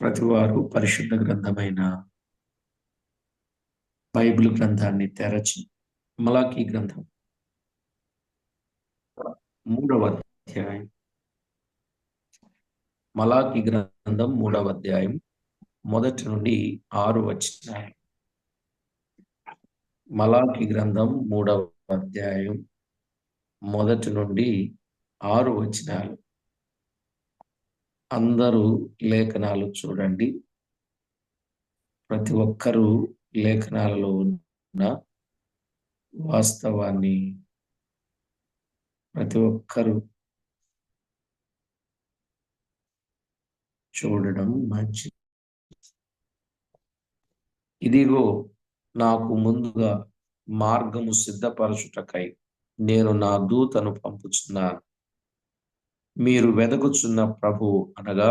ప్రతివారు పరిశుద్ధ గ్రంథమైన బైబిల్ గ్రంథాన్ని తెరచి మలాకీ గ్రంథం 3వ అధ్యాయం మలాకీ గ్రంథం 3వ అధ్యాయం మొదటి నుండి 6 వచనాలు. మలాకీ గ్రంథం 3వ అధ్యాయం మొదటి నుండి 6 వచనాలు. అందరూ లేఖనాలు చూడండి. ప్రతి ఒక్కరూ లేఖనాలలో ఉన్న వాస్తవాన్ని ప్రతి ఒక్కరూ చూడడం మంచిది. ఇదిగో, నాకు ముందుగా మార్గము సిద్ధపరచుటకై నేను నా దూతను పంపుచున్నాను. మీరు వెదకుచున్న ప్రభువు అనగా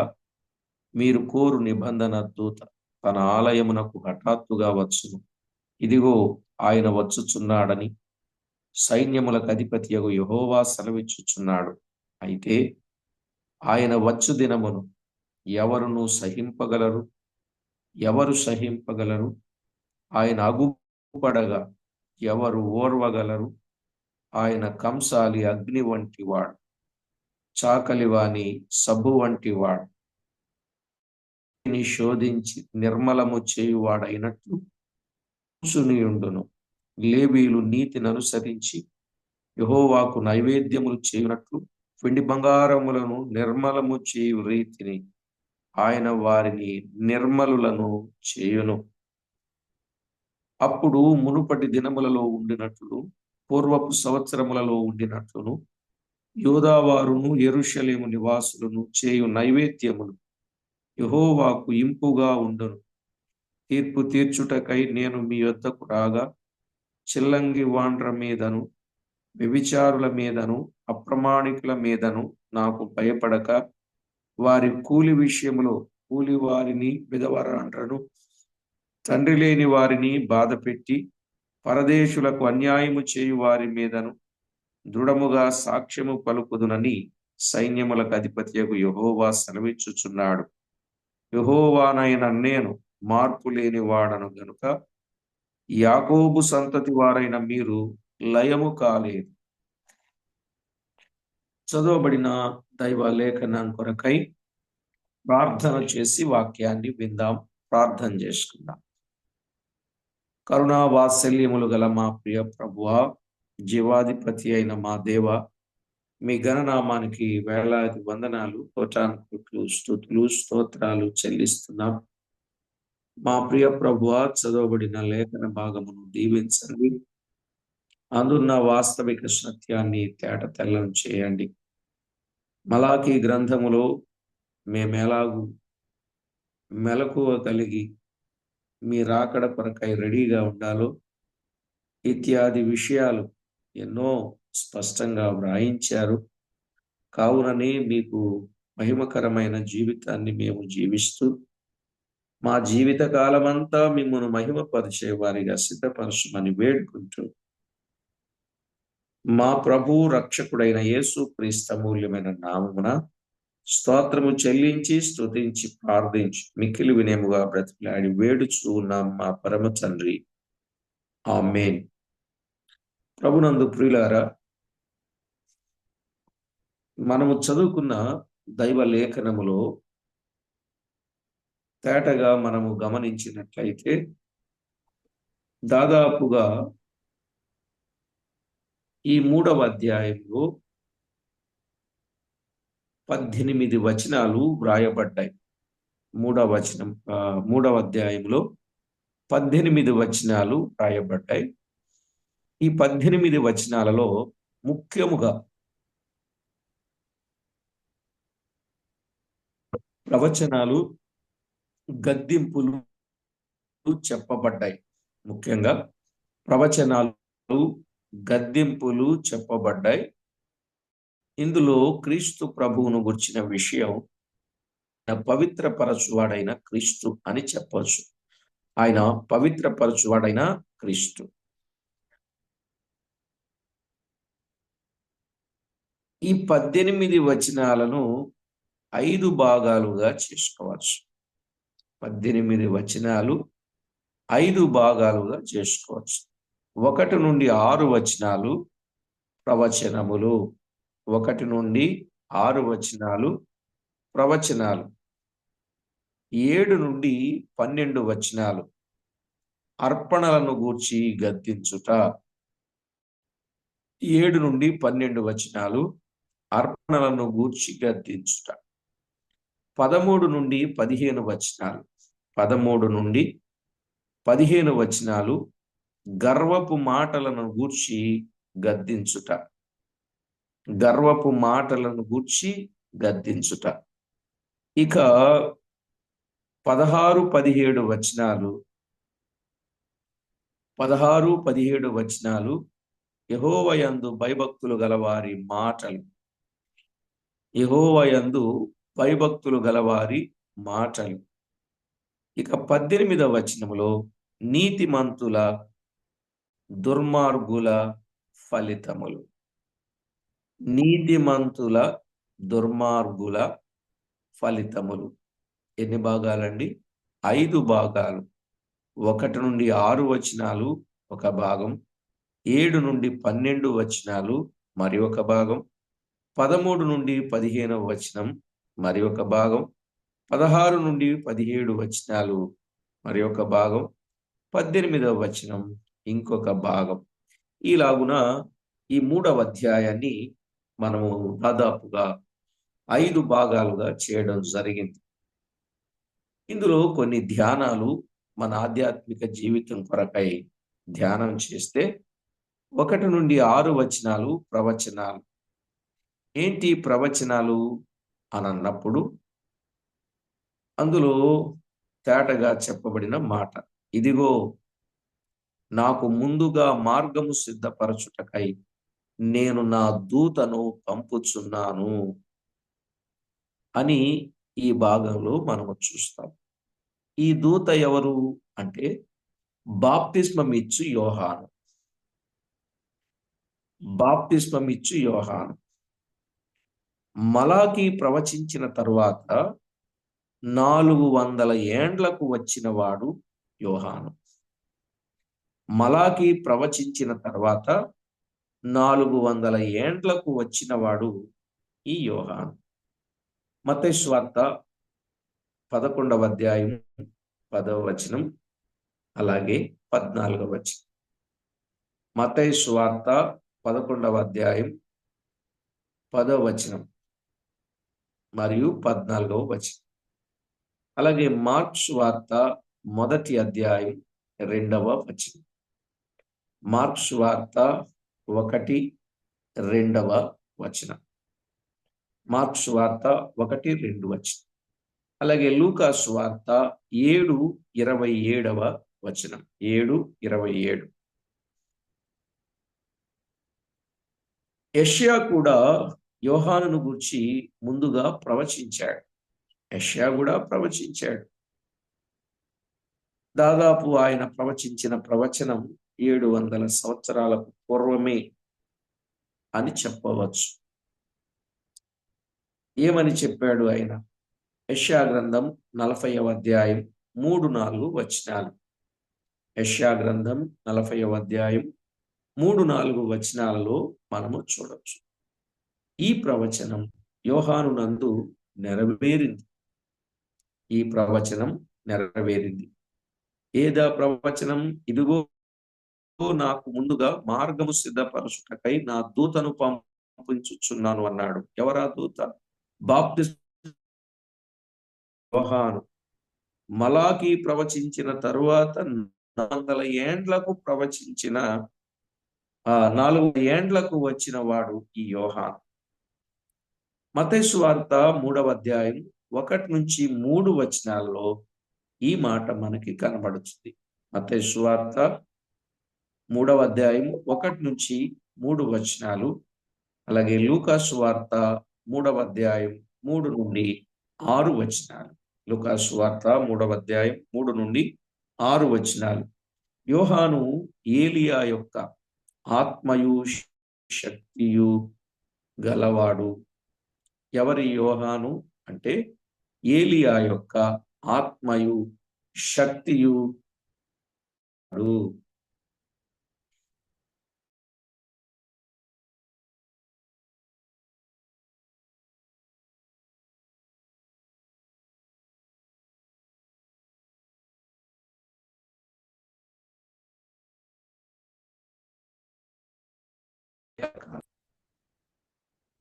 మీరు కోరు నిబంధన దూత తన ఆలయమునకు హఠాత్తుగా వచ్చును. ఇదిగో, ఆయన వచ్చుచున్నాడని సైన్యములకు అధిపతియగు యెహోవా సెలవిచ్చుచున్నాడు. అయితే ఆయన వచ్చు దినమును ఎవరు సహింపగలరు? ఆయన అగుపడగా ఎవరు ఓర్వగలరు? ఆయన కంసాలి అగ్ని వంటి వాడు, చాకలివాని సబ్బు వంటి వాడు. శోధించి నిర్మలము చేయువాడైనట్లు కూర్చునియుండును. లేవీయులు నీతిని అనుసరించి యెహోవాకు నైవేద్యములు చేయునట్లు వెండి బంగారములను నిర్మలము చేయు రీతిని ఆయన వారిని నిర్మలులను చేయును. అప్పుడు మునుపటి దినములలో ఉండినట్లు, పూర్వపు సంవత్సరములలో ఉండినట్లును యూదావారును యెరూషలేము నివాసులను చేయు నైవేద్యములు యెహోవాకు ఇంపుగా ఉండును. తీర్పు తీర్చుటకై నేను మీ యొద్దకు రాగా చిల్లంగి వాండ్ర మీదను వ్యభిచారుల మీదను అప్రమాణికుల మీదను నాకు భయపడక వారి కూలి విషయములో కూలి వారిని విధవరాండ్రను తండ్రి లేని వారిని బాధపెట్టి పరదేశులకు అన్యాయము చేయు వారి మీదను దృఢముగా సాక్ష్యము పలుకుదునని సైన్యములకు అధిపతియగు యెహోవా సెలవిచ్చుచున్నాడు. యెహోవానైన నేను మార్పు లేని వాడను గనుక యాకోబు సంతతి వారైన మీరు లయము కాలేదు. చదవబడిన దైవ లేఖనం కొరకై ప్రార్థన చేసి వాక్యాన్ని విందాం. ప్రార్థన చేసుకుందాం. కరుణా వాత్సల్యములు గల మా ప్రియ ప్రభువా, జీవాధిపతి అయిన మా దేవ, మీ ఘననామానికి వేలాది వందనాలు, కోటానుకోట్లు స్తుతులు స్తోత్రాలు చెల్లిస్తున్నాం. మా ప్రియ ప్రభువా, చదవబడిన లేఖన భాగమును దీవించండి. అందున్న వాస్తవిక సత్యాన్ని తేట తెల్లం చేయండి. మలాకీ గ్రంథములో మేమెలాగూ మెలకువ కలిగి మీ రాకడ కొరకై రెడీగా ఉండాలో ఇత్యాది విషయాలు ఎన్నో స్పష్టంగా వ్రాయించారు. కావుననే మీకు మహిమకరమైన జీవితాన్ని మేము జీవిస్తూ మా జీవిత కాలమంతా మిమ్మల్ని మహిమపరిచే వారిగా సిద్ధపరచమని వేడుకుంటూ మా ప్రభు రక్షకుడైన యేసు క్రీస్తు అమూల్యమైన నామమున స్తోత్రము చెల్లించి స్తుతించి ప్రార్థించి మిక్కిలి వినయముగా బ్రతిలాడి వేడుచూ ఉన్నాం మా పరమ తండ్రి, ఆమేన్. ప్రభునందు ప్రియులారా, మనము చదువుకున్న దైవ లేఖనములో తేటగా మనము గమనించినట్లయితే దాదాపుగా ఈ 3వ అధ్యాయంలో 18 వచనాలు వ్రాయబడ్డాయి. 3వ అధ్యాయంలో 18 వచనాలు వ్రాయబడ్డాయి. ఈ 18 వచనాలలో ముఖ్యముగా ప్రవచనాలు, గద్దింపులు చెప్పబడ్డాయి. ముఖ్యంగా ప్రవచనాలు, గద్దింపులు చెప్పబడ్డాయి. ఇందులో క్రీస్తు ప్రభువును గుర్చిన విషయం పవిత్రపరచువాడైన క్రీస్తు అని చెప్పవచ్చు. ఆయన పవిత్రపరచువాడైన క్రీస్తు. ఈ 18 వచనాలను 5 భాగాలుగా చేసుకోవచ్చు. 18 వచనాలు 5 భాగాలుగా చేసుకోవచ్చు. 1 నుండి 6 వచనాలు ప్రవచనములు. 1 నుండి 6 వచనాలు ప్రవచనాలు. 7 నుండి 12 వచనాలు అర్పణలను గూర్చి గద్దించుట. 7 నుండి 12 వచనాలు అర్పణలను గూర్చి గద్దించుట. 13 నుండి 15 వచనాలు 13 నుండి 15 వచనాలు గర్వపు మాటలను గూర్చి గద్దించుట. గర్వపు మాటలను గూర్చి గద్దించుట. ఇక 16, 17 వచనాలు 16, 17 వచనాలు యెహోవాయందు భయభక్తులు గలవారి మాటలు. యెహోవాయందు భయభక్తులు గలవారి మాటలు. ఇక 18వ వచనములో నీతిమంతుల దుర్మార్గుల ఫలితములు. నీతిమంతుల దుర్మార్గుల ఫలితములు. ఎన్ని భాగాలండి? 5 భాగాలు. 1 నుండి 6 వచనాలు ఒక భాగం, 7 నుండి 12 వచనాలు మరి ఒక భాగం, 13 నుండి 15 వచనం మరి ఒక భాగం, 16 నుండి 17 వచనాలు మరి ఒక భాగం, 18వ వచనం ఇంకొక భాగం. ఈలాగున ఈ 3వ అధ్యాయాన్ని మనము దాదాపుగా 5 భాగాలుగా చేయడం జరిగింది. ఇందులో కొన్ని ధ్యానాలు మన ఆధ్యాత్మిక జీవితం కొరకై ధ్యానం చేస్తే 1 నుండి 6 వచనాలు ప్రవచనాలు. ఏంటి ప్రవచనాలు అన్నప్పుడు అందులో తేటగా చెప్పబడిన మాట, ఇదిగో నాకు ముందుగా మార్గము సిద్ధపరచుటకై నేను నా దూతను పంపుచున్నాను అని ఈ భాగంలో మనము చూస్తాం. ఈ దూత ఎవరు అంటే బాప్తిస్మమిచ్చు యోహాను. బాప్తిస్మమిచ్చు యోహాను. మలాకి ప్రవచించిన తరువాత 400 ఏండ్లకు వచ్చిన వాడు యోహాను. మలాకి ప్రవచించిన తర్వాత 400 ఏండ్లకు వచ్చినవాడు ఈ యోహాను. మత్తయి సువార్త 11వ అధ్యాయం 10వ వచనం అలాగే 14వ వచనం. మత్తయి సువార్త 11వ అధ్యాయం 10వ వచనం మరియు 14వ వచనం. అలాగే మార్కు సువార్త 1వ అధ్యాయం 2వ వచనం. మార్కు సువార్త 1, 2వ వచనం. మార్కు సువార్త 1, 2 వచనం. అలాగే లూకా సువార్త 7:27వ వచనం. 7:27. యెషయా కూడా యోహానును గూర్చి ముందుగా ప్రవచించాడు. యెషయా కూడా ప్రవచించాడు. దాదాపు ఆయన ప్రవచించిన ప్రవచనం 700 సంవత్సరాలకు పూర్వమే అని చెప్పవచ్చు. ఏమని చెప్పాడు ఆయన? యెషయా గ్రంథం 40వ అధ్యాయం 3-4 వచనాలు. యెషయా గ్రంథం 40వ అధ్యాయం 3-4 వచనాలలో మనము చూడొచ్చు. ఈ ప్రవచనం యోహాను నందు నెరవేరింది. ఈ ప్రవచనం నెరవేరింది. ఏదా ప్రవచనం? ఇదిగో నాకు ముందుగా మార్గము సిద్ధపరచుటకై నా దూతను పంపించుచున్నాను అన్నాడు. ఎవరా దూత? బాప్తిస్మ యోహాను. మలాకి ప్రవచించిన తరువాత 400 ఏండ్లకు ప్రవచించిన 400 ఏండ్లకు వచ్చిన వాడు ఈ యోహాను. మత్తయి సువార్త 3వ అధ్యాయం 1 నుంచి 3 వచనాల్లో ఈ మాట మనకి కనబడుతుంది. మత్తయి సువార్త 3వ అధ్యాయం 1 నుంచి 3 వచనాలు. అలాగే లూకా సువార్త 3వ అధ్యాయం 3 నుండి 6 వచనాలు. లూకా సువార్త 3వ అధ్యాయం 3 నుండి 6 వచనాలు. యోహాను ఏలియా యొక్క ఆత్మయు శక్తియు గలవాడు. ఎవరి యోహాను అంటే ఏలియా యొక్క ఆత్మయు శక్తియు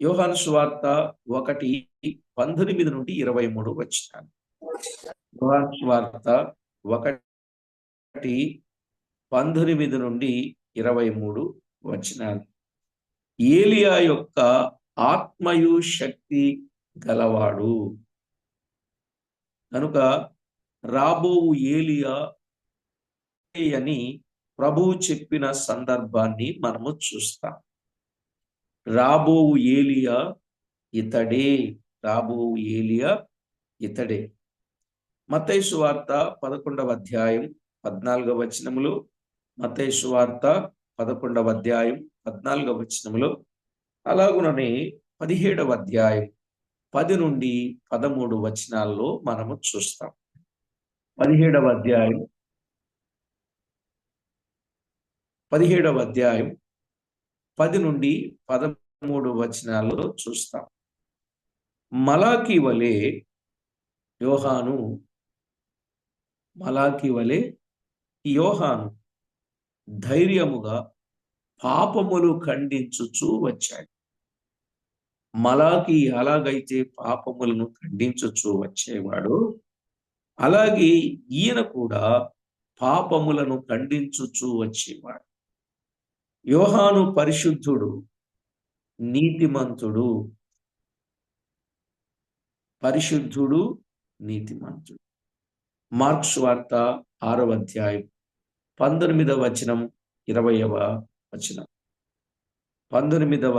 యోహాను సువార్త 1:19 నుండి 23 వచనాలు. యోహాను సువార్త 1:19 నుండి 23 వచనాలు. ఏలియా యొక్క ఆత్మయు శక్తి గలవాడు కనుక రాబోవు ఏలియా అని ప్రభువు చెప్పిన సందర్భాన్ని మనము చూస్తాం. రాబోవు ఏలియా ఇతడే, రాబోవు ఏలియా ఇతడే. మత్తయి సువార్త 11వ అధ్యాయం 14వ వచనములో, మత్తయి సువార్త 11వ అధ్యాయం 14వ వచనములో, అలాగుననే 17వ అధ్యాయం 10 నుండి 13 వచనాల్లో మనము చూస్తాం. 17వ అధ్యాయం 10 నుండి 13 వచనాల్లో చూస్తాం. మలాకి వలె యోహాను ధైర్యముగా పాపములు ఖండించుచూ వచ్చాడు. మలాకి ఎలాగైతే పాపములను ఖండించుచూ వచ్చేవాడు, అలాగే ఈయన కూడా పాపములను ఖండించుచూ వచ్చేవాడు. యోహాను పరిశుద్ధుడు, నీతిమంతుడు, మార్క్స్ వార్త 6వ అధ్యాయం 19వ వచనం 20వ వచనం. 6వ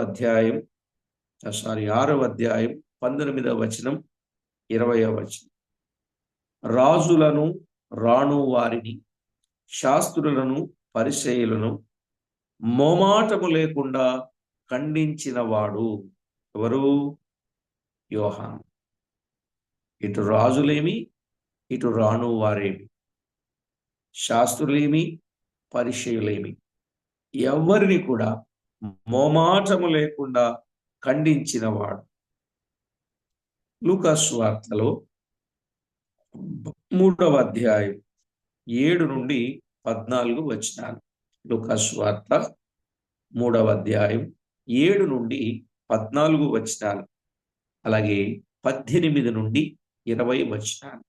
అధ్యాయం 19వ వచనం 20వ వచనం. రాజులను, రాణు వారిని, శాస్త్రులను, పరిసయ్యులను మోమాటము లేకుండా ఖండించిన వాడు ఎవరు? యోహాను. ఇటు రాజులేమి, ఇటు రాణు వారేమి, శాస్త్రులేమి, పరిసయ్యులేమి, ఎవరిని కూడా మోమాటము లేకుండా ఖండించిన వాడు. లూకా సువార్తలో 3వ అధ్యాయం 7 నుండి 14 వచనాలు. లూకా సువార్త 3వ అధ్యాయం 7 నుండి 14 వచనాలు, అలాగే 18 నుండి 20 వచనాలు.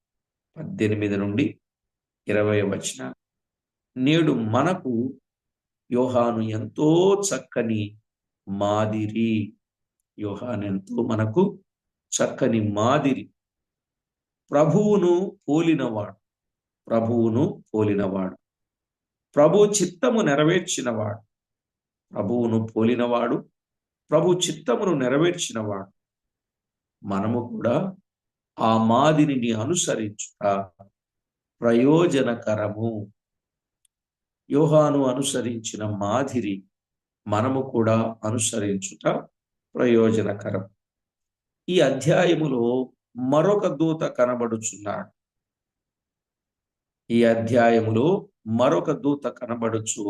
18 నుండి 20 వచనాలు. నేడు మనకు యోహాను ఎంతో చక్కని మాదిరి. యోహాను ఎంతో మనకు చక్కని మాదిరి. ప్రభువును పోలినవాడు, ప్రభు చిత్తము నెరవేర్చినవాడు, ప్రభు చిత్తమును నెరవేర్చినవాడు. మనము కూడా ఆ మాదిరిని అనుసరించుట ప్రయోజనకరము. యోహాను అనుసరించిన మాదిరి మనము కూడా అనుసరించుట ప్రయోజనకరం. ఈ అధ్యాయములో మరొక దూత కనబడుచున్నాడు.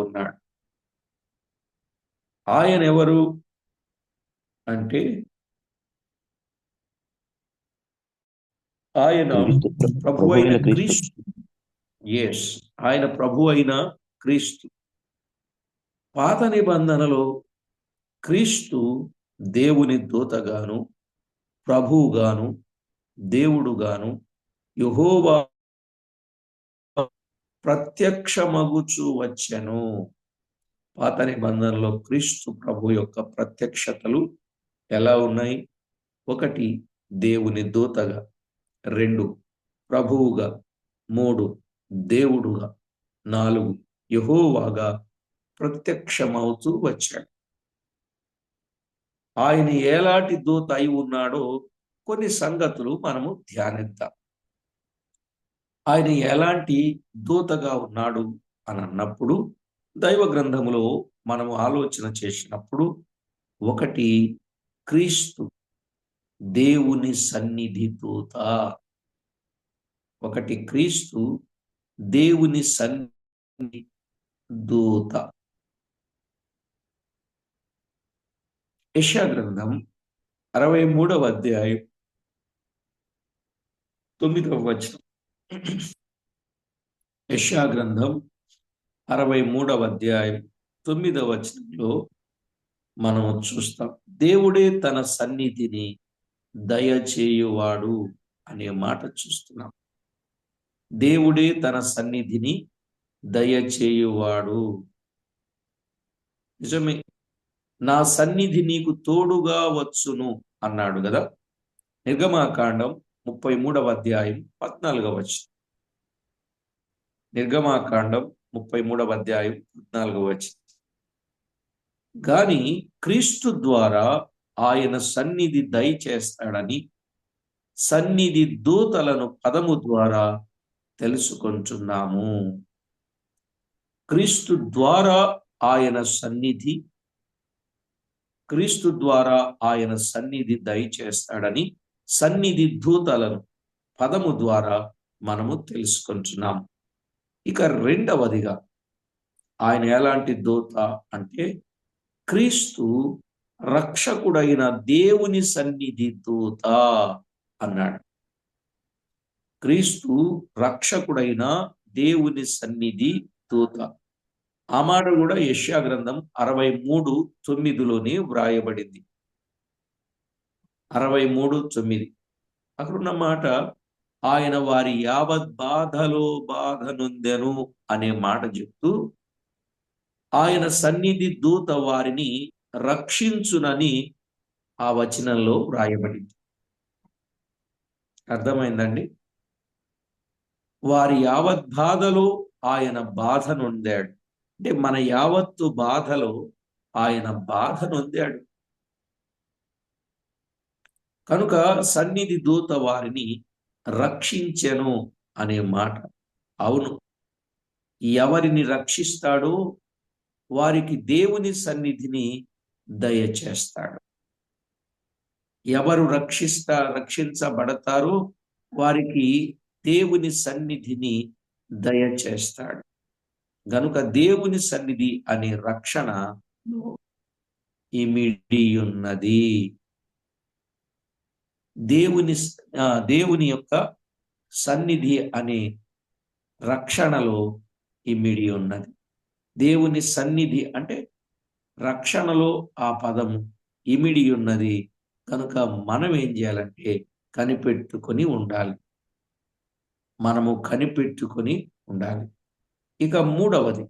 ఉన్నాడు. ఆయన ఎవరు అంటే, ఆయన ప్రభు అయిన క్రీస్తు. ఆయన ప్రభు అయిన క్రీస్తు. పాత నిబంధనలో క్రీస్తు దేవుని దూతగాను, ప్రభువుగాను, దేవుడుగాను, యెహోవా ప్రత్యక్షమగుచూ వచ్చెను. పాత నిబంధనలో క్రీస్తు ప్రభు యొక్క ప్రత్యక్షతలు ఎలా ఉన్నాయి? 1 దేవుని దూతగా, 2 ప్రభువుగా, 3 దేవుడుగా, 4 యెహోవాగా ప్రత్యక్షమవుతూ వచ్చాడు. ఆయన ఎలాంటి దూత అయి ఉన్నాడో కొన్ని సంగతులు మనము ధ్యానిద్దాం. ఆయన ఎలాంటి దూతగా ఉన్నాడు అని అన్నప్పుడు, దైవ గ్రంథములో మనము ఆలోచన చేసినప్పుడు, 1 క్రీస్తు దేవుని సన్నిధి దూత. ఒకటి క్రీస్తు దేవుని సన్నిధి దూత. యెషయా గ్రంథం 63వ అధ్యాయం 9వ వచనం. యెషయా గ్రంథం 63వ అధ్యాయం 9వ వచనంలో మనం చూస్తాం, దేవుడే తన సన్నిధిని దయచేయువాడు అనే మాట చూస్తున్నాం. దేవుడే తన సన్నిధిని దయచేయువాడు. నిజమే, నా సన్నిధి నీకు తోడుగా వచ్చును అన్నాడు కదా. నిర్గమాకాండం 33వ అధ్యాయం 14వ వచనం. నిర్గమాకాండం 33వ అధ్యాయం 14వ వచనం. గాని క్రీస్తు ద్వారా ఆయన సన్నిధి దయచేస్తాడని సన్నిధి దూతలను పదము ద్వారా తెలుసుకొంటున్నాము. క్రీస్తు ద్వారా ఆయన సన్నిధి దయచేస్తాడని సన్నిధి దూతలను పదము ద్వారా మనము తెలుసుకుంటున్నాం. ఇక రెండవదిగా ఆయన ఎలాంటి దూత అంటే క్రీస్తు రక్షకుడైన దేవుని సన్నిధి దూత అన్నాడు. క్రీస్తు రక్షకుడైన దేవుని సన్నిధి దూత. ఆ మాట కూడా యెషయా గ్రంథం 63:9లోనే వ్రాయబడింది. 63:9 అక్కడున్న మాట, ఆయన వారి యావత్ బాధలో బాధ నొందెను అనే మాట చెప్తూ, ఆయన సన్నిధి దూత వారిని రక్షించునని ఆ వచనంలో వ్రాయబడింది. అర్థమైందండి? వారి యావత్ బాధలో ఆయన బాధ నొందాడు. అంటే మన యావత్తు బాధలో ఆయన బాధ నొందాడు. కనుక సన్నిధి దూత వారిని రక్షించెను అనే మాట. అవును, ఎవరిని రక్షిస్తాడో వారికి దేవుని సన్నిధిని దయచేస్తాడు. ఎవరు రక్షించబడతారో వారికి దేవుని సన్నిధిని దయచేస్తాడు. గనుక దేవుని సన్నిధి అనే రక్షణ ఇమిడి ఉన్నది. దేవుని యొక్క సన్నిధి అనే రక్షణలో ఇమిడి ఉన్నది. దేవుని సన్నిధి అంటే రక్షణలో ఆ పదము ఇమిడి ఉన్నది. కనుక మనం ఏం చేయాలంటే కనిపెట్టుకొని ఉండాలి. మనము కనిపెట్టుకొని ఉండాలి. ఇక మూడవది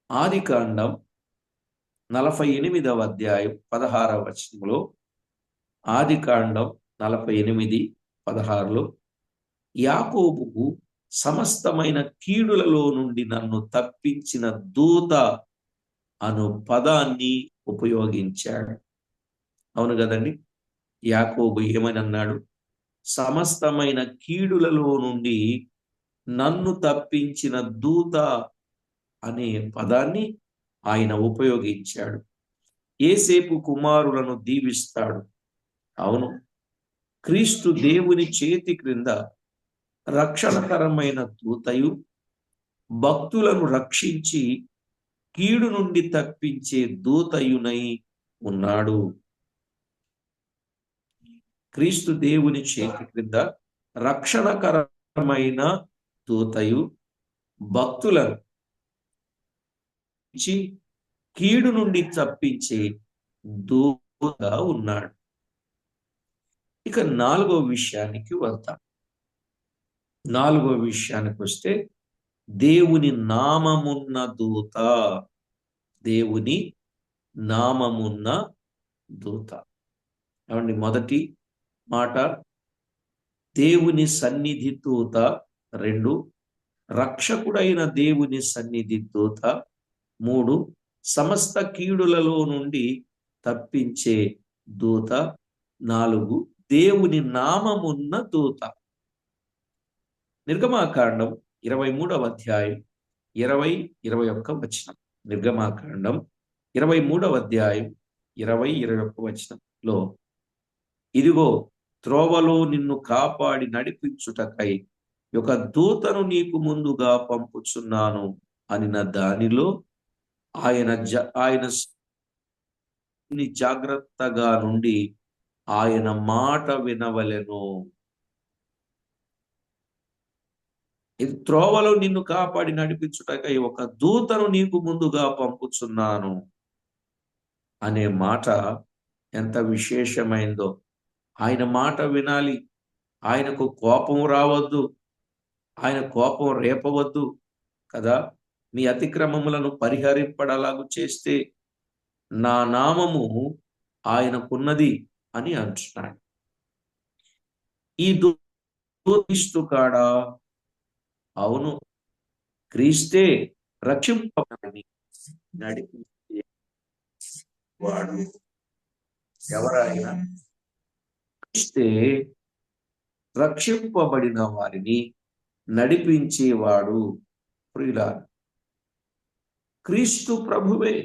ఆదికాండం 48వ అధ్యాయం 16వ వచనంలో, ఆదికాండం 48:16లో యాకోబుకు సమస్తమైన కీడులలో నుండి నన్ను తప్పించిన దూత అను పదాన్ని ఉపయోగించాడు. అవును కదండి, యాకోబు ఏమని అన్నాడు? సమస్తమైన కీడులలో నుండి నన్ను తప్పించిన దూత అనే పదాన్ని ఆయన ఉపయోగించాడు. యేసేపు కుమారులను దీవిస్తాడు. అవును, క్రీస్తు దేవుని చేతి క్రింద రక్షణకరమైన దూతయు, భక్తులను రక్షించి కీడు నుండి తప్పించే దూతయునై ఉన్నాడు. క్రీస్తు దేవుని చేతి క్రింద రక్షణకరమైన దూతయు, భక్తులను కీడు నుండి తప్పించే దూతగా ఉన్నాడు. ఇక నాలుగో విషయానికి వద్దాం. నాలుగో విషయానికి వస్తే దేవుని నామమున్న దూత. దేవుని నామమున్న దూత. ఏమండి, మొదటి మాట దేవుని సన్నిధి దూత, 2 రక్షకుడైన దేవుని సన్నిధి దూత, 3 సమస్త కీడులలో నుండి తప్పించే దూత, 4 దేవుని నామమున్న దూత. నిర్గమాకాండం 23వ అధ్యాయం 20-21 వచనం. నిర్గమాకాండం 23వ అధ్యాయం 20-21 వచనంలో, ఇదిగో త్రోవలో నిన్ను కాపాడి నడిపించుటకై ఒక దూతను నీకు ముందుగా పంపుచున్నాను అనిన దానిలో ఆయన జాగ్రత్తగా నుండి ఆయన మాట వినవలెను. ఇది త్రోవలో నిన్ను కాపాడి నడిపించుటకై ఒక దూతను నీకు ముందుగా పంపుచున్నాను అనే మాట ఎంత విశేషమైందో. ఆయన మాట వినాలి. ఆయనకు కోపం రావద్దు, ఆయన కోపం రేపవద్దు కదా. మీ అతిక్రమములను పరిహరింపడలాగు చేస్తే నా నామము ఆయనకున్నది అని అంటున్నాడు. ఈ క్రీస్తు కాడా? అవును, క్రీస్తే రక్షింపబడి నడిపించేవాడు. ఎవరైనా క్రీస్తే రక్షింపబడిన వారిని నడిపించేవాడు. ప్రియులారా, క్రీస్తు ప్రభువే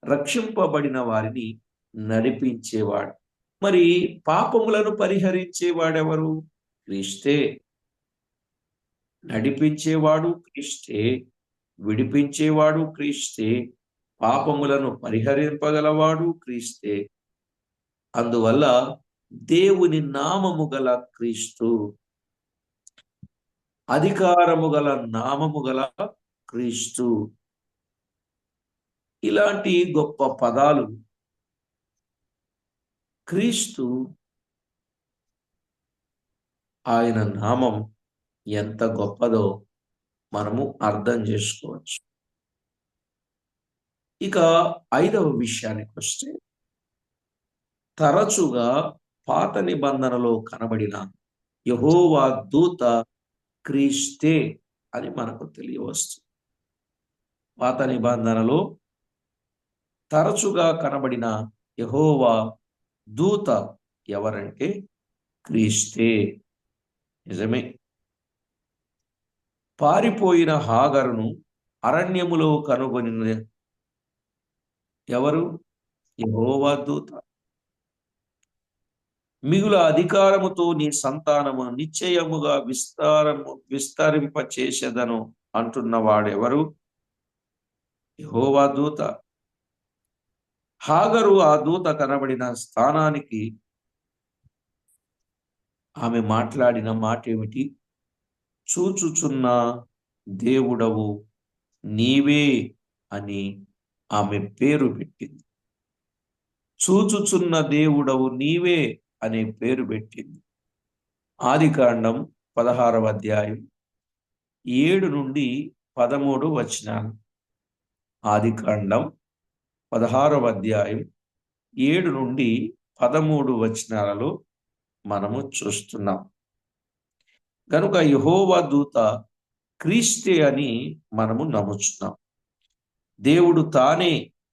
రక్షింపబడిన వారిని నడిపించేవాడు. మరి పాపములను పరిహరించేవాడెవరు? క్రీస్తే. నడిపించేవాడు క్రీస్తే, విడిపించేవాడు క్రీస్తే, పాపములను పరిహరింపగలవాడు క్రీస్తే. అందువల్ల దేవుని నామము గల క్రీస్తు, అధికారము గల నామము గల క్రీస్తు, ఇలాంటి గొప్ప పదాలు క్రీస్తు, ఆయన నామం ఎంత గొప్పదో మనము అర్థం చేసుకోవచ్చు. ఇక 5వ విషయానికి వస్తే, తరచుగా పాత నిబంధనలో కనబడిన యెహోవా దూత క్రీస్తే అని మనకు తెలియవస్తుంది. పాత నిబంధనలో తరచుగా కనబడిన యెహోవా దూత ఎవరంటే క్రీస్తే. నిజమే. పారిపోయిన హాగరును అరణ్యములో కనుగొనిన ఎవరు? యెహోవా దూత. మిగుల అధికారముతో నీ సంతానము నిశ్చయముగా విస్తరింప చేసేదను అంటున్నవాడెవరు? యెహోవా దూత. హాగరు ఆ దూత కనబడిన స్థానానికి ఆమె మాట్లాడిన మాట ఏమిటి? చూచుచున్న దేవుడవు నీవే అని ఆమె పేరు పెట్టింది. చూచుచున్న దేవుడవు నీవే అనే పేరు పెట్టింది. ఆదికాండం 16వ అధ్యాయం 7 నుండి 13 వచనాలు. ఆదికాండం 16వ అధ్యాయం 7 నుండి 13 వచనాలలో మనము చూస్తున్నాం. కనుక యెహోవా దూత క్రీస్తే అని మనము నమ్ముచున్నాం. దేవుడు తానే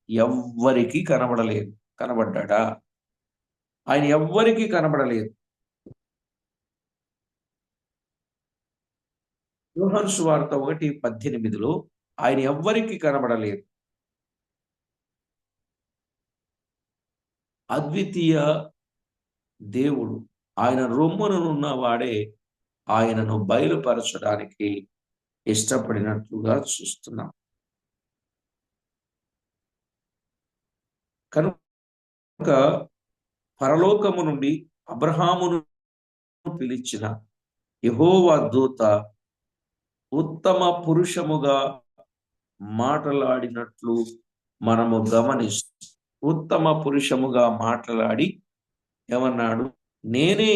ఎవ్వరికి కనబడలేదు. కనబడ్డాడా? ఆయన ఎవ్వరికి కనబడలేదు. యోహాను సువార్త 1:18లో ఆయన ఎవ్వరికి కనబడలేదు. అద్వితీయ దేవుడు, ఆయన రొమ్మునున్న వాడే ఆయనను బయలుపరచడానికి ఇష్టపడినట్లుగా చూస్తున్నాం. కనుక పరలోకము నుండి అబ్రహామును పిలిచిన యెహోవా దూత ఉత్తమ పురుషముగా మాట్లాడినట్లు మనము గమనిస్తాం. ఉత్తమ పురుషముగా మాట్లాడి ఏమన్నాడు? నేనే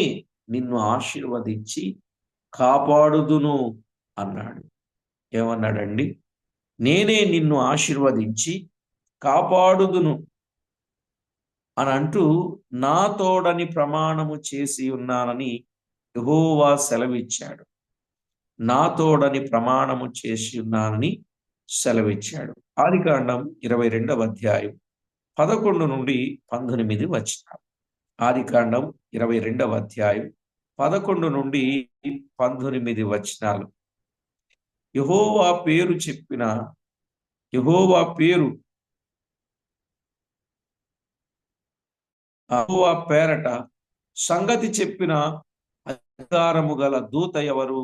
నిన్ను ఆశీర్వదించి కాపాడుదును అన్నాడు. ఏమన్నాడండి? నేనే నిన్ను ఆశీర్వదించి కాపాడుదును అని అంటూ నా తోడని ప్రమాణము చేసి ఉన్నానని యెహోవా సెలవిచ్చాడు. నా తోడని ప్రమాణము చేసి ఉన్నానని సెలవిచ్చాడు. ఆదికాండం 22వ అధ్యాయం 11 నుండి 19 వచనాలు. ఆదికాండం 22వ అధ్యాయం 11 నుండి 19 వచనాలు. యెహోవా పేరు చెప్పిన యెహోవా పేరు యెహోవా పేరట సంగతి చెప్పిన అధికారము గల దూత ఎవరు?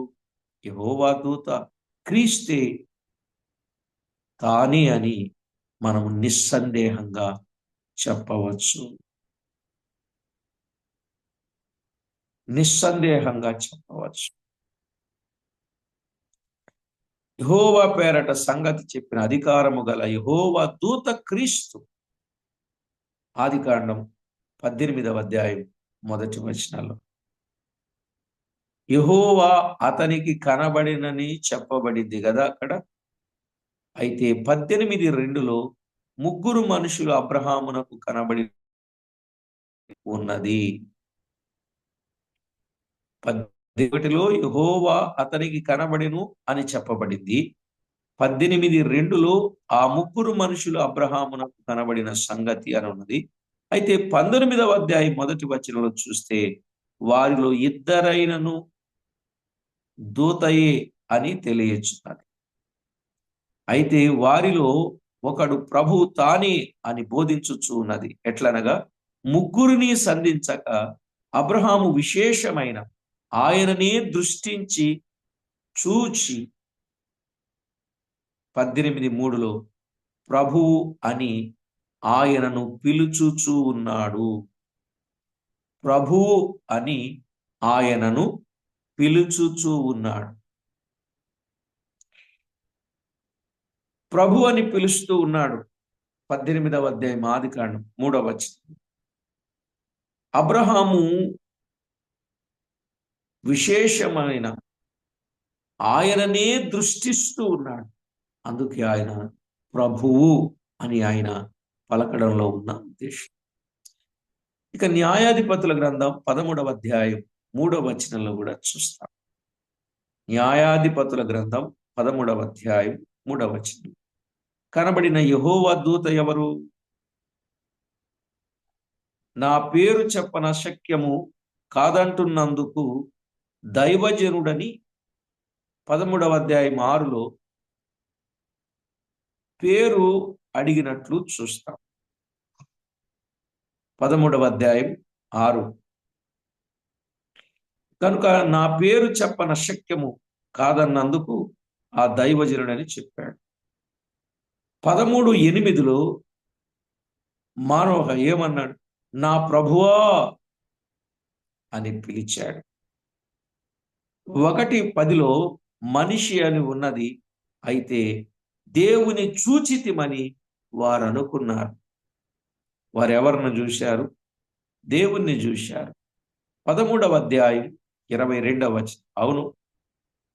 యెహోవా దూత, క్రీస్తే తానే అని మనము నిస్సందేహంగా చెప్పవచ్చు. నిస్సందేహంగా చెప్పవచ్చు. యెహోవా పేరట సంగతి చెప్పిన అధికారము గల యెహోవా దూత క్రీస్తు. ఆదికాండం 18వ అధ్యాయం 1 వచనంలో యెహోవా అతనికి కనబడినని చెప్పబడింది కదా అక్కడ. అయితే 18:2లో ముగ్గురు మనుషులు అబ్రహామునకు కనబడి ఉన్నది. 18:1లో యెహోవా అతనికి కనబడెను అని చెప్పబడింది. 18:2లో ఆ ముగ్గురు మనుషులు అబ్రహామునకు కనబడిన సంగతి అని ఉన్నది. అయితే 19వ అధ్యాయం 1 వచనంలో చూస్తే వారిలో ఇద్దరైనను దూతయే అని తెలియచున్నది. అయితే వారిలో ఒకడు ప్రభు తానే అని బోధించుచు ఉన్నది. ఎట్లనగా ముగ్గురిని సంధించక అబ్రహాము విశేషమైన ఆయననే దృష్టించి చూచి 18:3లో ప్రభువు అని ఆయనను పిలుచుచూ ఉన్నాడు. ప్రభువు అని ఆయనను పిలుచుచూ ఉన్నాడు. ప్రభు అని పిలుస్తూ ఉన్నాడు. 18వ అధ్యాయం ఆదికాండం 3వ వచనం. అబ్రహాము విశేషమైన ఆయననే దృష్టిస్తూ ఉన్నాడు. అందుకే ఆయన ప్రభువు అని ఆయన పలకడంలో ఉన్న ఉద్దేశం. ఇక న్యాయాధిపతుల గ్రంథం 13వ అధ్యాయం 3వ వచనంలో కూడా చూస్తాం. న్యాయాధిపతుల గ్రంథం 13వ అధ్యాయం 3వ వచనం. కనబడిన యెహోవా దూత ఎవరు? నా పేరు చెప్పనశక్యము కాదంటున్నందుకు దైవజనుడని 13వ అధ్యాయం 6లో పేరు అడిగినట్లు చూస్తాం. 13వ అధ్యాయం 6. కనుక నా పేరు చెప్పనశక్యము కాదన్నందుకు ఆ దైవజనుడని చెప్పాడు. 13:8లో మానోహ ఏమన్నాడు? నా ప్రభువా అని పిలిచాడు. 1:10లో మనిషి అని ఉన్నది. అయితే దేవుని చూచితిమని వారు అనుకున్నారు. వారెవరిని చూశారు? దేవుణ్ణి చూశారు. 13వ అధ్యాయం 22వ వచనం. అవును,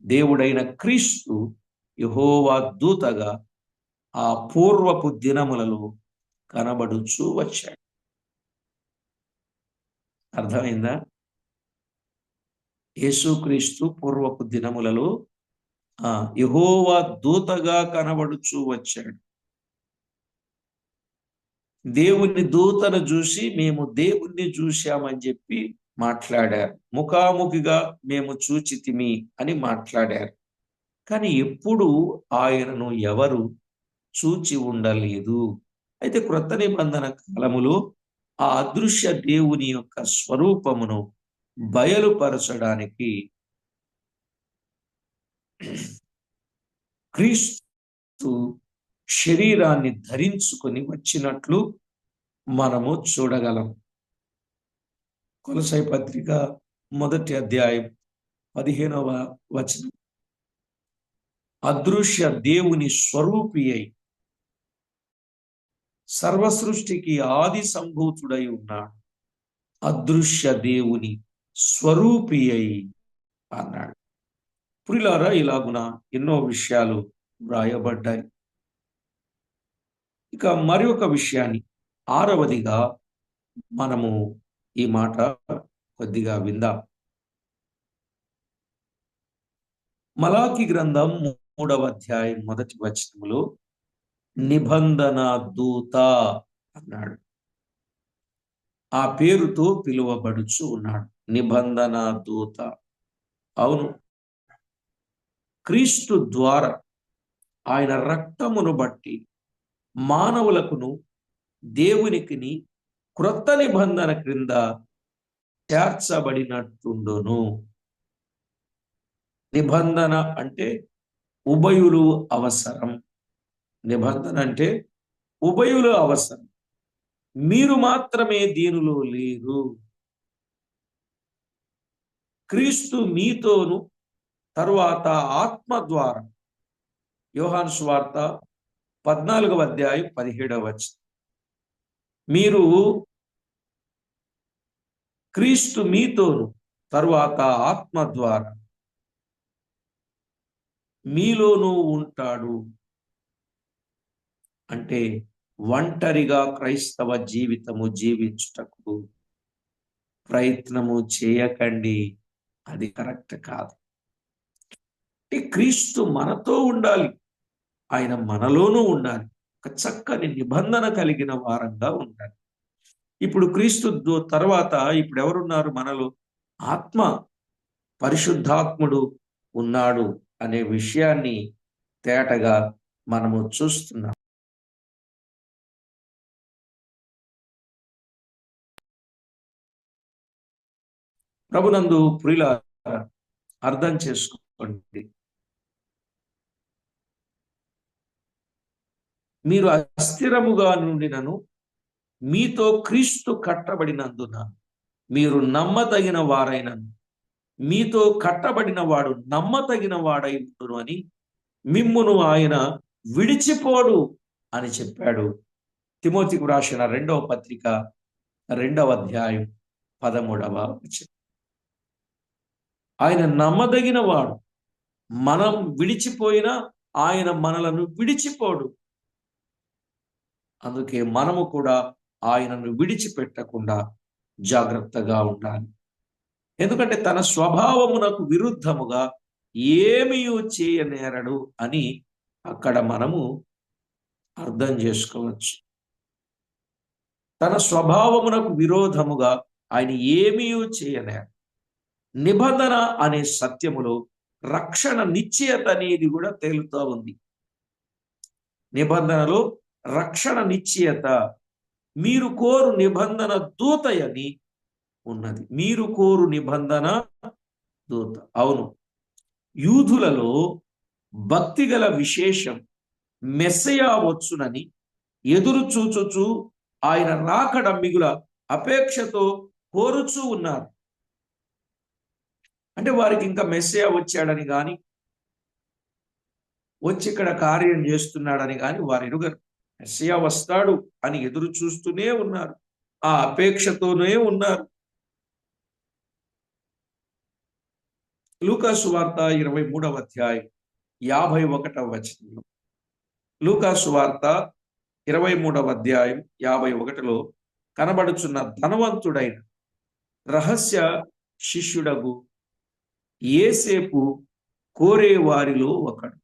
దేవుడైన క్రీస్తు యెహోవా దూతగా ఆ పూర్వపు దినములలో కనబడుచూ వచ్చాడు. అర్థమైందా? యేసుక్రీస్తు పూర్వపు దినములలో యెహోవా దూతగా కనబడుచూ వచ్చాడు. దేవుని దూతను చూసి మేము దేవుణ్ణి చూశామని చెప్పి మాట్లాడారు. ముఖాముఖిగా మేము చూచితిమి అని మాట్లాడారు. కానీ ఎప్పుడు ఆయనను ఎవరు చూచి ఉండలేదు. అయితే క్రొత్త నిబంధన కాలములో ఆ అదృశ్య దేవుని యొక్క స్వరూపమును బయలుపరచడానికి క్రీస్తు శరీరాన్ని ధరించుకొని వచ్చినట్లు మనము చూడగలం. కొలస్సై పత్రిక 1వ అధ్యాయం 15వ వచనం. అదృశ్య దేవుని స్వరూపి అయి సర్వసృష్టికి ఆది సంభూతుడై ఉన్నాడు. అదృశ్య దేవుని స్వరూపి అయి అన్నాడు. ప్రియులారా, ఇలాగున ఎన్నో విషయాలు వ్రాయబడ్డాయి. ఇక మరి ఒక విషయాన్ని 6వదిగా మనము ఈ మాట కొద్దిగా విందాం. మలాకి గ్రంథం 3వ అధ్యాయం 1వ వచనములో నిబంధన దూత అన్నాడు. ఆ పేరుతో పిలువబడుచు ఉన్నాడు, నిబంధన దూత. అవును, క్రీస్తు ద్వారా ఆయన రక్తమును బట్టి మానవులకును దేవునికిని క్రొత్త నిబంధన క్రింద చేర్చబడినట్టుండును. నిబంధన అంటే ఉభయులు అవసరం. నిబంధన అంటే ఉభయులు అవసరం. మీరు మాత్రమే దీనిలో లేరు, క్రీస్తు మీతోను, తరువాత ఆత్మ ద్వారా. యోహాను సువార్త 14 అధ్యాయం 17 మీరు క్రీస్తు మీతోను, తరువాత ఆత్మ ద్వారా మీలోనూ ఉంటాడు. అంటే ఒంటరిగా క్రైస్తవ జీవితము జీవించుటకు ప్రయత్నము చేయకండి, అది కరెక్ట్ కాదు. క్రీస్తు మనతో ఉండాలి, ఆయన మనలోనూ ఉండాలి. ఒక చక్కని నిబంధన కలిగిన వారంగా ఉండాలి. ఇప్పుడు క్రీస్తు తర్వాత ఇప్పుడు ఎవరున్నారు మనలో? ఆత్మ, పరిశుద్ధాత్ముడు ఉన్నాడు అనే విషయాన్ని తేటగా మనము చూస్తున్నాం. ప్రభునందు ప్రియుల అర్థం చేసుకోండి. మీరు అస్థిరముగా నుండినను మీతో క్రీస్తు కట్టబడినందున మీరు నమ్మదగిన వారైనను మీతో కట్టబడిన వాడు నమ్మదగిన వాడైనను అని మిమ్మును ఆయన విడిచిపోడు అని చెప్పాడు. తిమోతికి రాసిన 2వ పత్రిక 2వ అధ్యాయం 13వ వచనం. ఆయన నమ్మదగిన వాడు. మనం విడిచిపోయినా ఆయన మనలను విడిచిపోడు. అందుకే మనము కూడా ఆయనను విడిచిపెట్టకుండా జాగ్రత్తగా ఉండాలి. ఎందుకంటే తన స్వభావమునకు విరుద్ధముగా ఏమీ చేయనేరడు అని అక్కడ మనము అర్థం చేసుకోవచ్చు. తన స్వభావమునకు విరోధముగా ఆయన ఏమీ చేయనేరడు. నిబంధన అనే సత్యములో రక్షణ నిశ్చయత అనేది కూడా తేలుతూ ఉంది. నిబంధనలో రక్షణ నిశ్చయత, మీరు కోరు నిబంధన దూతయని ఉన్నది. మీరు కోరు నిబంధన దూత. అవును, యూదులలో భక్తిగల విశేషం మెస్సయా వచ్చునని ఎదురు చూచుచు ఆయన రాకడ మిగుల అపేక్షతో కోరుచూ ఉన్నారు. అంటే వారికి ఇంకా మెస్సయా వచ్చాడని కానీ వచ్చి ఇక్కడ కార్యం చేస్తున్నాడని కానీ వారు ఎరుగరు. మెస్సయా వస్తాడు అని ఎదురు చూస్తూనే ఉన్నారు, ఆ అపేక్షతోనే ఉన్నారు. లూకా సువార్త 23వ అధ్యాయం 51వ వచనంలో, లూకా సువార్త 23వ అధ్యాయం 51లో కనబడుచున్న ధనవంతుడైన రహస్య శిష్యుడగు యేసేపు కోరే వారిలో ఒకడు.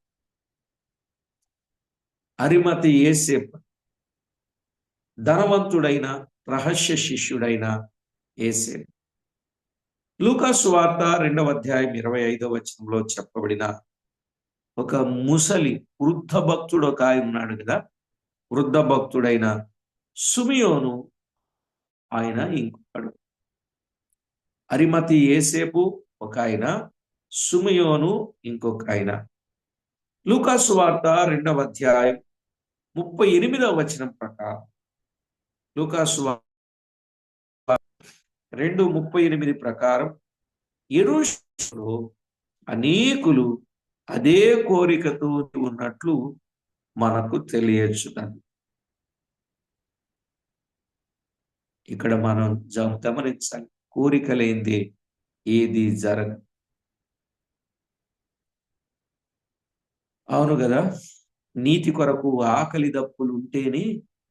అరిమతి యేసేపు ధనవంతుడైన రహస్య శిష్యుడైన యేసేపు. లూకా సువార్త 2వ అధ్యాయం 25వ వచనంలో చెప్పబడిన ఒక ముసలి వృద్ధ భక్తుడు ఒక ఆయన ఉన్నాడు కదా, వృద్ధ భక్తుడైన సుమియోను ఆయన ఇంకొకడు. అరిమతి యేసేపు ఒక ఆయన, సుమియోను ఇంకొక ఆయన. లూకా సువార్త 2వ అధ్యాయం 38వ వచనం ప్రకారం, లూకా సువార్త 2:38 ప్రకారం యెరూషలేములో అనేకులు అదే కోరికతో ఉన్నట్లు మనకు తెలియచున్నది. ఇక్కడ మనం గమనించాలి, కోరిక లేనిదే ఏది జరగదు. అవును కదా, నీతి కొరకు ఆకలి దప్పులు ఉంటేనే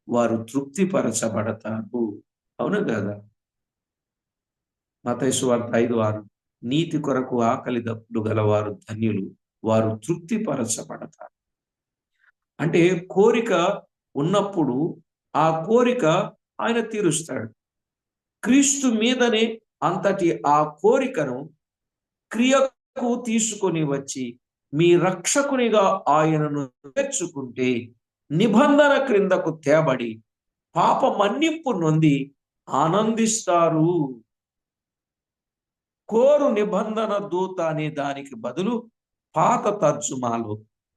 వారు తృప్తిపరచబడతారు. అవును కదా. మత్తయి సువార్త 5:6, నీతి కొరకు ఆకలి దప్పులు గలవారు ధన్యులు, వారు తృప్తిపరచబడతారు. అంటే కోరిక ఉన్నప్పుడు ఆ కోరిక ఆయన తీరుస్తాడు. క్రీస్తు మీదనే అంతటి ఆ కోరికను క్రియకు తీసుకొని వచ్చి మీ రక్షకునిగా ఆయనను తెచ్చుకుంటే నిబంధన క్రిందకు తేబడి పాప మన్నింపు నొంది ఆనందిస్తారు. కోరు నిబంధన దూత అనే దానికి బదులు పాత తర్జుమాలో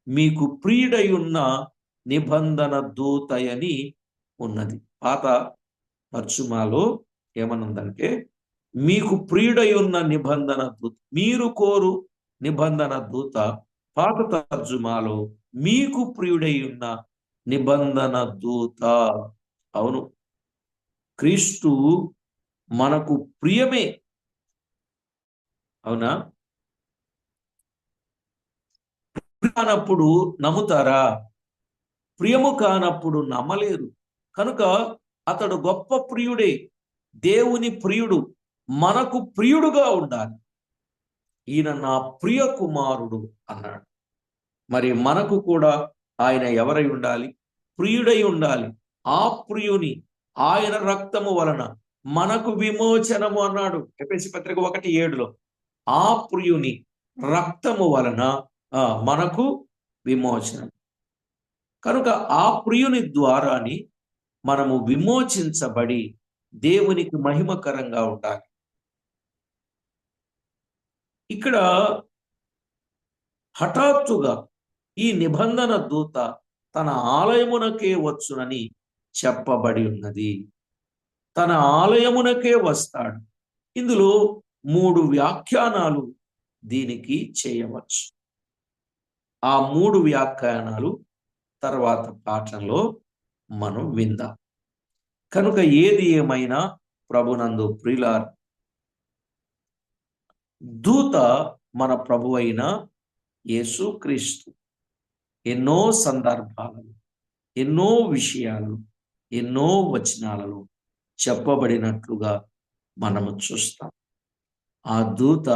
మీకు ప్రియుడై ఉన్న నిబంధన దూతయని ఉన్నది. పాత తర్జుమాలో ఏమనుందంటే మీకు ప్రియుడై ఉన్న నిబంధన దూత, మీరు కోరు నిబంధన దూత. పాత తర్జుమాలో మీకు ప్రియుడై ఉన్న నిబంధన దూత. అవును, క్రీస్తు మనకు ప్రియమే. అవునా? కానప్పుడు నమ్ముతారా? ప్రియము కానప్పుడు నమ్మలేరు. కనుక అతడు గొప్ప ప్రియుడే, దేవుని ప్రియుడు, మనకు ప్రియుడుగా ఉండాలి. ఈయన నా ప్రియ కుమారుడు అన్నాడు. మరి మనకు కూడా ఆయన ఎవరై ఉండాలి? ప్రియుడై ఉండాలి. ఆ ప్రియుని ఆయన రక్తము వలన మనకు విమోచనము అన్నాడు ఎఫెసీ పత్రిక 1:7లో. ఆ ప్రియుని రక్తము వలన మనకు విమోచనం. కనుక ఆ ప్రియుని ద్వారాని మనము విమోచించబడి దేవునికి మహిమకరంగా ఉండాలి. ఇక్కడ హఠాత్తుగా ఈ నిబంధన దూత తన ఆలయమునకే వచ్చునని చెప్పబడి ఉన్నది. తన ఆలయమునకే వస్తాడు. ఇందులో 3 వ్యాఖ్యానాలు దీనికి చేయవచ్చు. ఆ 3 వ్యాఖ్యానాలు తర్వాత పాఠంలో మనం విందాం. కనుక ఏది ఏమైనా ప్రభునందు ప్రియులారా, దూత మన ప్రభువైన యేసుక్రీస్తు ఎన్నో సందర్భాలలో, ఎన్నో విషయాలు, ఎన్నో వచనాలలో చెప్పబడినట్లుగా మనము చూస్తాం. ఆ దూత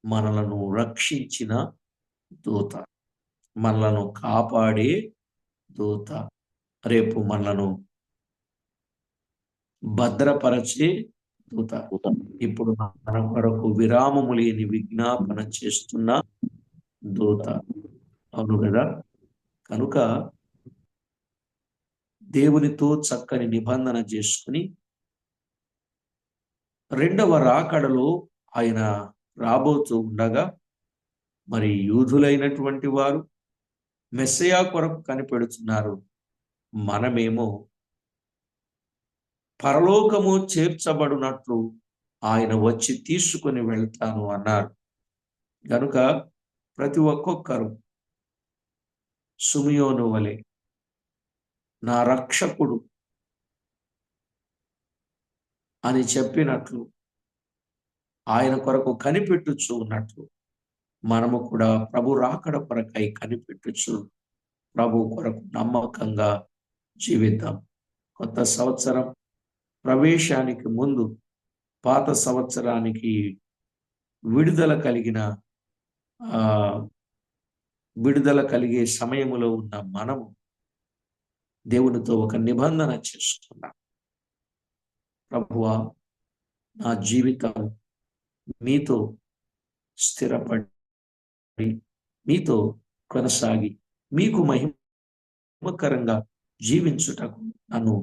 మనలను రక్షించిన దూత, మనలను కాపాడే దూత, రేపు మనలను భద్రపరచే దూత, ఇప్పుడు మన కొరకు విరామము లేని విజ్ఞాపన చేస్తున్న దూత. అవును కదా? కనుక దేవునితో చక్కని నిబంధన చేసుకుని రెండవ రాకడలో ఆయన రాబోతూ ఉండగా మరి యూదులైనటువంటి వారు మెస్సయా కొరకు కనిపెడుతున్నారు. మనమేమో పరలోకము చేర్చబడినట్లు ఆయన వచ్చి తీసుకుని వెళ్తాను అన్నారు. కనుక ప్రతి ఒక్కొక్కరు సుమియోను వలె నా రక్షకుడు అని చెప్పినట్లు, ఆయన కొరకు కనిపెట్టుచు ఉన్నట్లు మనము కూడా ప్రభు రాకడ కొరకై కనిపెట్టుచు ప్రభు కొరకు నమ్మకంగా జీవిద్దాం. కొత్త సంవత్సరం ప్రవేశానికి ముందు పాత సంవత్సరానికి విడుదల కలిగే సమయములో ఉన్న మనము దేవునితో ఒక నిబంధన చేసుకున్నాం. ప్రభువా, నా జీవితం మీతో స్థిరపడి మీతో కొనసాగి మీకు మహిమకరంగా జీవించుటకు నన్ను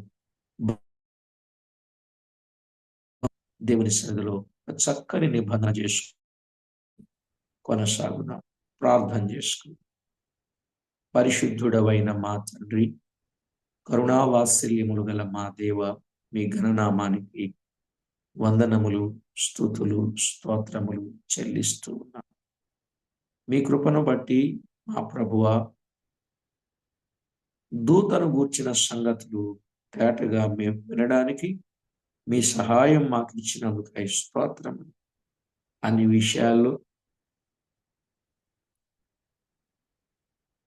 దేవుని సన్నిధిలో చక్కని నిబంధన చేసుకు కొనసాగుదాం. ప్రార్థన చేసుకుని, పరిశుద్ధుడవైన మా తండ్రి, కరుణావాత్సల్యములు గల మా దేవ, మీ ఘననామానికి వందనములు, స్తుతులు, స్తోత్రములు చెల్లిస్తూ ఉన్నాం. మీ కృపను బట్టి మా ప్రభువా, దూతను గూర్చిన సంగతులు తేటగా మేము వినడానికి మీ సహాయం మాకు ఇచ్చినందుకై స్తోత్రములు. అన్ని విషయాల్లో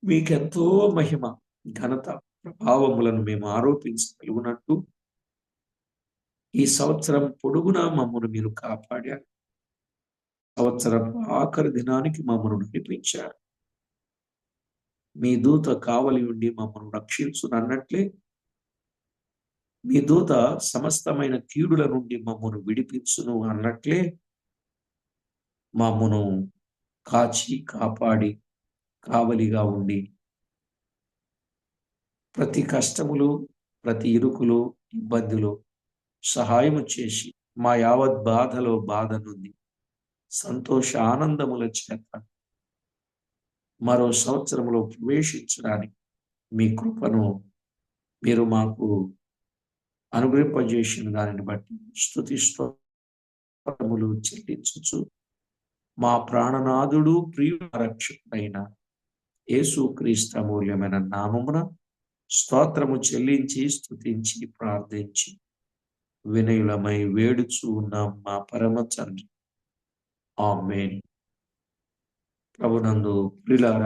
మీకెంతో మహిమ, ఘనత, ప్రభావములను మేము ఆరోపించగలుగునట్టు ఈ సంవత్సరం పొడుగునా మమ్మను మీరు కాపాడారు. సంవత్సరం ఆఖరి దినానికి మమ్మను నడిపించారు. మీ దూత కావలి ఉండి మమ్మను రక్షించునన్నట్లే మీ దూత సమస్తమైన కీడుల నుండి మమ్మను విడిపించును అన్నట్లే మమ్మను కాచి కాపాడి కావలిగా ఉండి ప్రతి కష్టములు, ప్రతి ఇరుకులు, ఇబ్బందులు సహాయము చేసి మా యావత్ బాధలో బాధ నుండి సంతోష ఆనందముల చేత మరో సంవత్సరంలో ప్రవేశించడానికి మీ కృపను మీరు మాకు అనుగ్రహింపజేసిన దానిని బట్టి స్తుతి స్తోత్రములు చెల్లించుచు మా ప్రాణనాథుడు ప్రియ రక్షకుడైన యేసుక్రీస్తు అమూల్యమైన నామమున స్తోత్రము చెల్లించి స్తుతించి ప్రార్థించి వినయులమై వేడుచు ఉన్నాం మా పరమ తండ్రి. ఆమేన్. ప్రభునందు ప్రియులారా,